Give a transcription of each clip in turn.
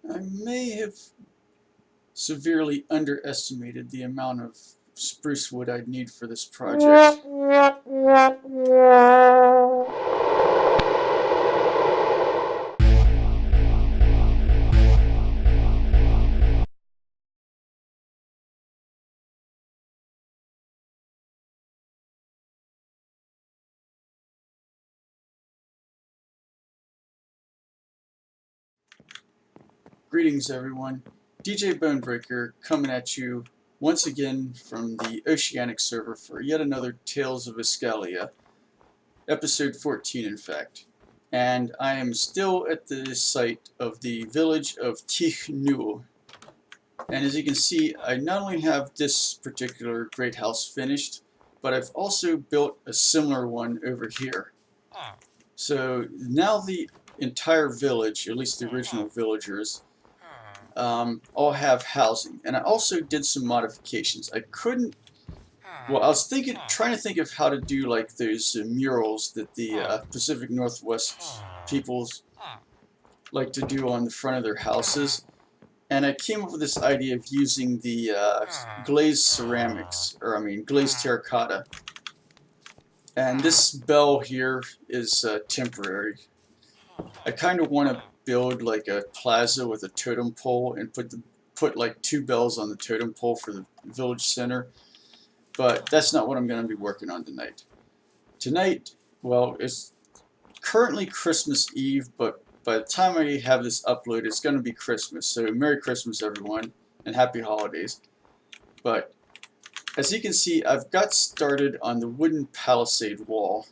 I may have severely underestimated the amount of spruce wood I'd need for this project. Greetings everyone, DJ Bonebreaker coming at you once again from the Oceanic server for yet another Tales of Iskallia, episode 14 in fact. And I am still at the site of the village of T'éex Noow. And as you can see, I not only have this particular great house finished, but I've also built a similar one over here. So now the entire village, at least the original villagers, all have housing. And I also did some modifications. I couldn't, well, I was trying to think of how to do like those murals that the Pacific Northwest peoples like to do on the front of their houses. And I came up with this idea of using the glazed ceramics, or I mean glazed terracotta. And this bell here is temporary. I kind of want to build like a plaza with a totem pole and put like 2 bells on the totem pole for the village center. But that's not what I'm going to be working on tonight. Tonight, well, it's currently Christmas Eve, but by the time I have this uploaded, it's going to be Christmas. So Merry Christmas, everyone, and Happy Holidays. But as you can see, I've got started on the wooden palisade wall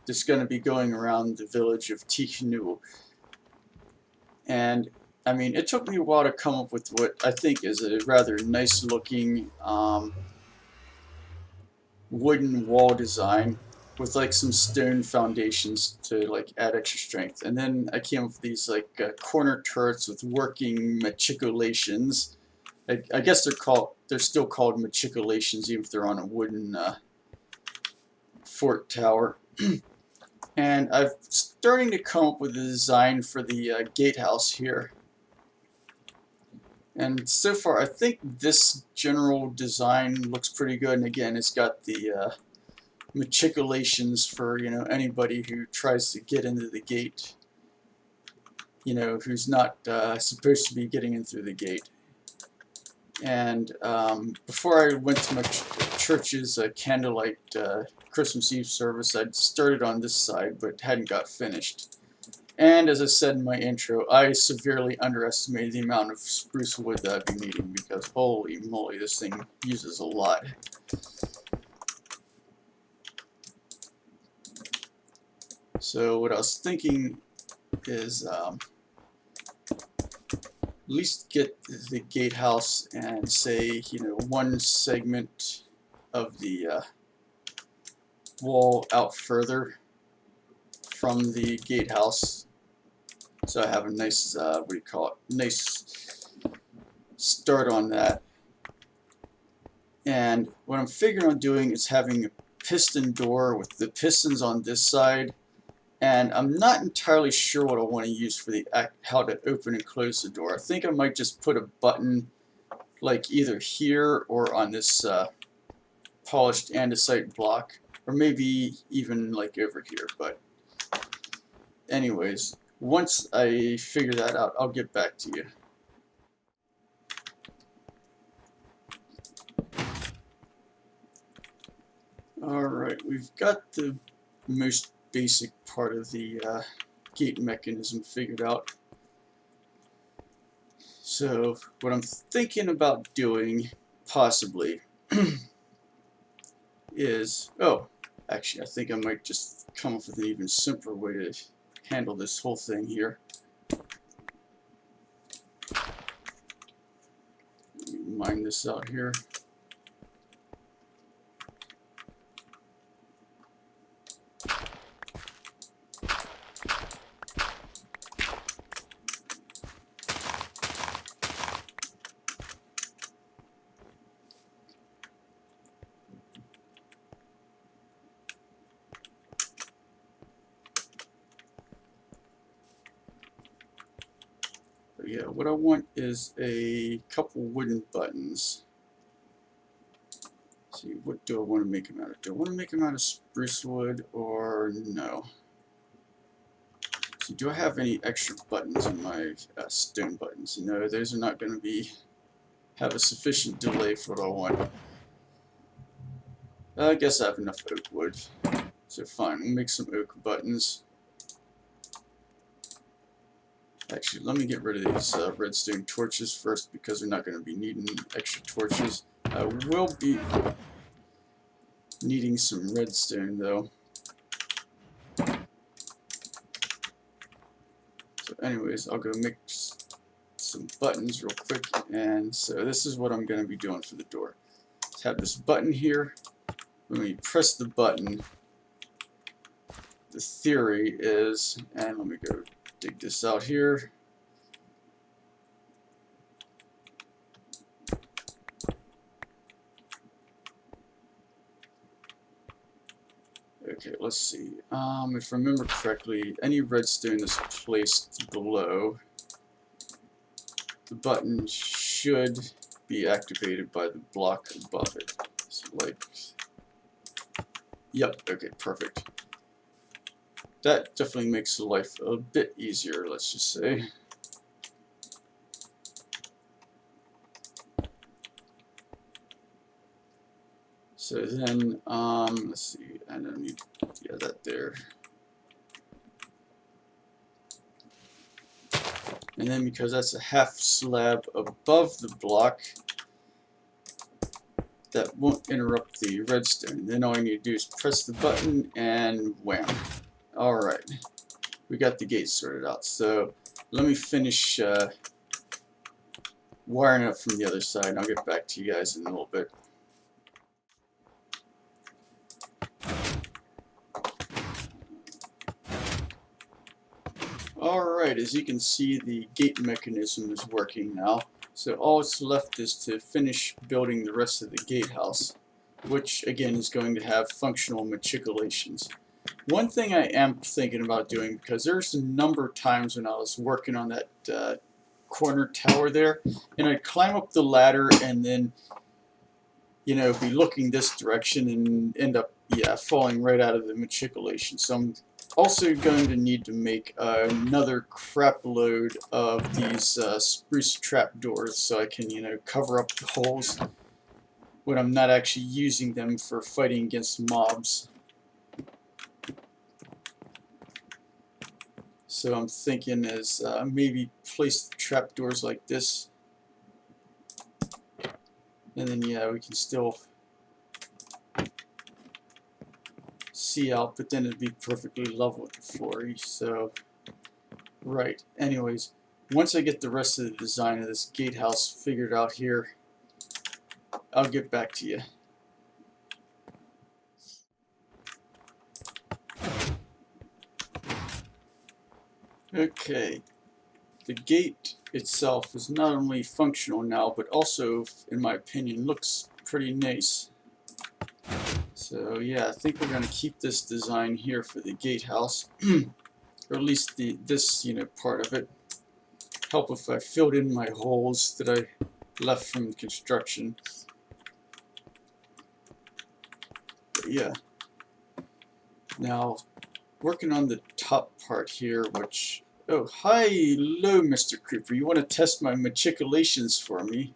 that's going to be going around the village of T'éex Noow. And I mean, it took me a while to come up with what I think is a rather nice looking wooden wall design with like some stone foundations to like add extra strength. And then I came up with these like corner turrets with working machicolations. I guess they're still called machicolations even if they're on a wooden fort tower. And I'm starting to come up with a design for the gatehouse here. And so far, I think this general design looks pretty good. And again, it's got the machicolations for, you know, anybody who tries to get into the gate, you know, who's not supposed to be getting in through the gate. And before I went to my church's candlelight Christmas Eve service, I'd started on this side but hadn't got finished. And as I said in my intro, I severely underestimated the amount of spruce wood that I'd be needing because holy moly, this thing uses a lot. So what I was thinking is at least get the gatehouse and say, you know, one segment of the wall out further from the gatehouse. So I have a nice, what do you call it, nice start on that. And what I'm figuring on doing is having a piston door with the pistons on this side. And I'm not entirely sure what I want to use for the how to open and close the door. I think I might just put a button like either here or on this polished andesite block, or maybe even like over here. But anyways, once I figure that out, I'll get back to you. Alright, we've got the most basic part of the gate mechanism figured out. So what I'm thinking about doing, possibly, is, oh, actually I think I might just come up with an even simpler way to handle this whole thing here. Let me mine this out here. yeah, what I want is a couple wooden buttons. Let's see, what do I want to make them out of? Do I want to make them out of spruce wood or no? So do I have any extra buttons in my stone buttons? No, those are not going to have a sufficient delay for what I want. I guess I have enough oak wood. So fine, we'll make some oak buttons. Actually, let me get rid of these redstone torches first because we're not going to be needing extra torches. I will be needing some redstone though. So anyways, I'll go make some buttons real quick. And so this is what I'm going to be doing for the door. Let's have this button here. When we press the button, the theory is, and let me go dig this out here. Okay, let's see. If I remember correctly, any redstone is placed below, the button should be activated by the block above it. So like, yep, okay, perfect. That definitely makes life a bit easier, let's just say. So then, let's see, I don't need, yeah, that there. And then because that's a half slab above the block, that won't interrupt the redstone. Then all I need to do is press the button and wham. Alright, we got the gate sorted out. So let me finish wiring up from the other side, and I'll get back to you guys in a little bit. Alright, as you can see, the gate mechanism is working now. So all that's left is to finish building the rest of the gatehouse, which again is going to have functional matriculations. One thing I am thinking about doing, because there's a number of times when I was working on that corner tower there, and I'd climb up the ladder and then, you know, be looking this direction and end up, yeah, falling right out of the matriculation. So I'm also going to need to make another crap load of these spruce trapdoors so I can, you know, cover up the holes when I'm not actually using them for fighting against mobs. So I'm thinking is maybe place the trapdoors like this, and then yeah, we can still see out, but then it'd be perfectly level with the floor. So right, anyways, once I get the rest of the design of this gatehouse figured out here, I'll get back to you. Okay, the gate itself is not only functional now, but also, in my opinion, looks pretty nice. So yeah, I think we're going to keep this design here for the gatehouse, or at least this, you know, part of it. Help if I filled in my holes that I left from construction. But yeah. Now, working on the top part here, which, oh, hello, Mr. Creeper. You want to test my matriculations for me?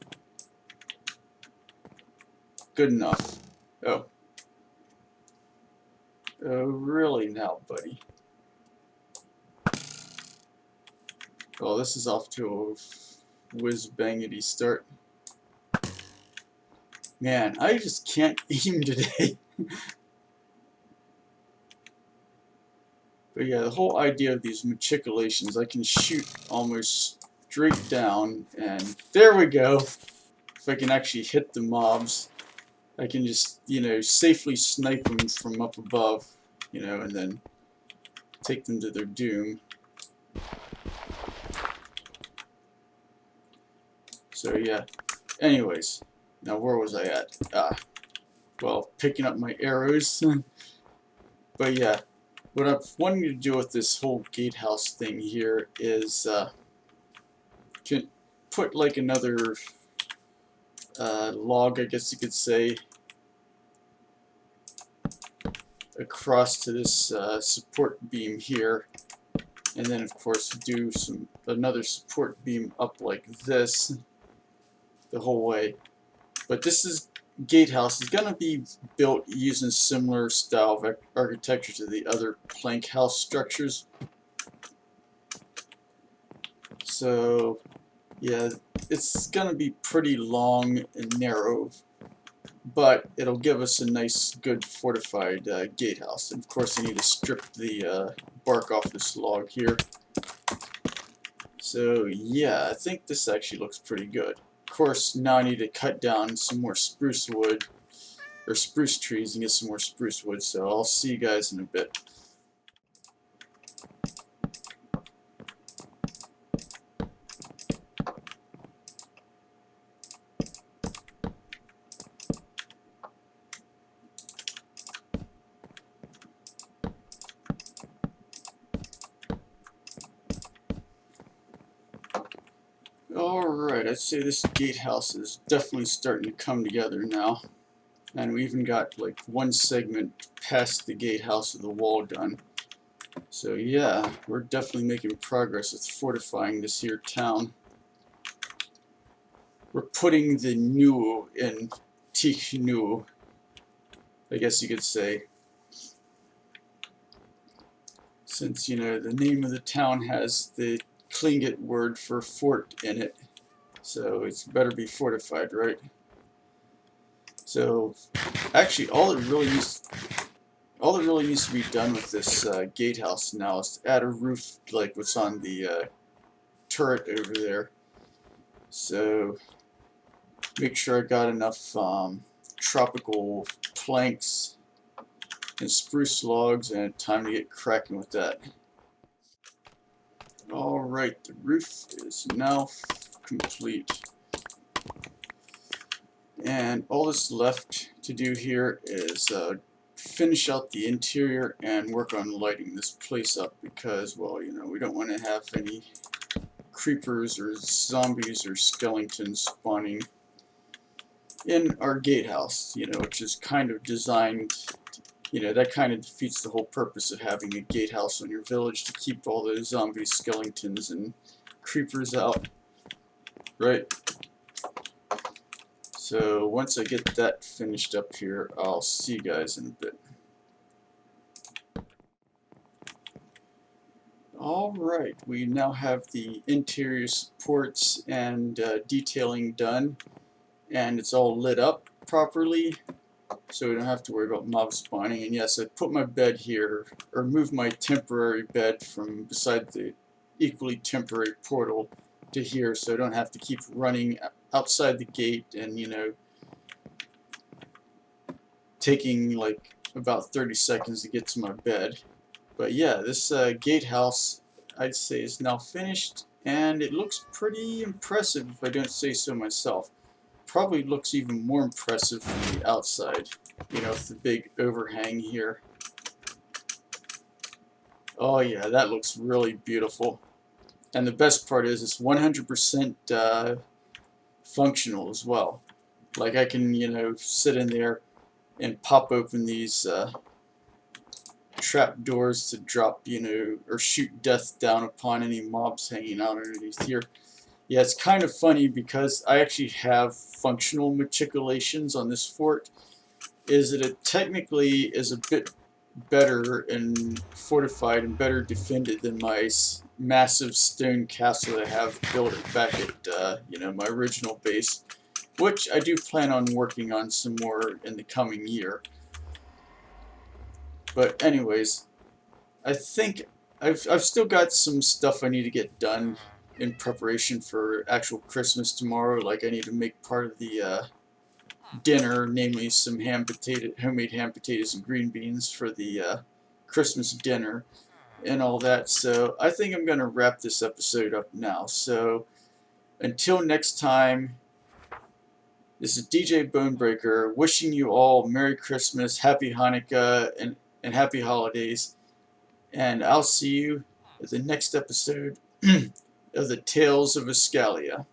Good enough. Oh. Oh, really now, buddy? Well, this is off to a whiz-bangity start. Man, I just can't aim today. But yeah, the whole idea of these matriculations, I can shoot almost straight down, and there we go. If I can actually hit the mobs, I can just, you know, safely snipe them from up above, you know, and then take them to their doom. So yeah, anyways, now where was I at? Well, picking up my arrows. But yeah, what I'm wanting to do with this whole gatehouse thing here is can put like another log, I guess you could say, across to this support beam here, and then of course do another support beam up like this the whole way. But this gatehouse is going to be built using similar style of architecture to the other plank house structures. So yeah, it's going to be pretty long and narrow, but it'll give us a nice, good fortified gatehouse. And of course, I need to strip the bark off this log here. So yeah, I think this actually looks pretty good. Of course, now I need to cut down some more spruce wood, or spruce trees, and get some more spruce wood. So I'll see you guys in a bit. Alright, I'd say this gatehouse is definitely starting to come together now. And we even got like one segment past the gatehouse of the wall done. So yeah, we're definitely making progress with fortifying this here town. We're putting the new in T'éex Noow, I guess you could say. Since, you know, the name of the town has the Tlingit word for fort in it, so it's better be fortified, right? So actually all it really needs to be done with this gatehouse now is to add a roof like what's on the turret over there. So make sure I got enough tropical planks and spruce logs, and time to get cracking with that. Alright, the roof is now complete. And all that's left to do here is finish out the interior and work on lighting this place up, because, well, you know, we don't want to have any creepers or zombies or skeletons spawning in our gatehouse, you know, which is kind of designed, you know, that kind of defeats the whole purpose of having a gatehouse on your village, to keep all those zombies, skeletons, and creepers out, right? So once I get that finished up here, I'll see you guys in a bit. Alright, we now have the interior supports and detailing done, and it's all lit up properly, so we don't have to worry about mob spawning. And yes, I put my bed here, or moved my temporary bed from beside the equally temporary portal to here, so I don't have to keep running outside the gate and, you know, taking like about 30 seconds to get to my bed. But yeah, this gatehouse, I'd say, is now finished, and it looks pretty impressive if I don't say so myself. Probably looks even more impressive from the outside, you know, with the big overhang here. Oh yeah, that looks really beautiful. And the best part is it's 100% functional as well. Like, I can, you know, sit in there and pop open these trap doors to drop, you know, or shoot death down upon any mobs hanging out underneath here. Yeah, it's kind of funny because I actually have functional matriculations on this fort. Is that it technically is a bit better and fortified and better defended than my massive stone castle that I have built back at you know, my original base, which I do plan on working on some more in the coming year. But anyways, I think I've still got some stuff I need to get done in preparation for actual Christmas tomorrow. Like, I need to make part of the dinner, namely some homemade ham potatoes and green beans for the Christmas dinner and all that. So I think I'm going to wrap this episode up now. So until next time, this is DJ Bonebreaker wishing you all Merry Christmas, Happy Hanukkah, and Happy Holidays. And I'll see you at the next episode of the Tales of Iskallia.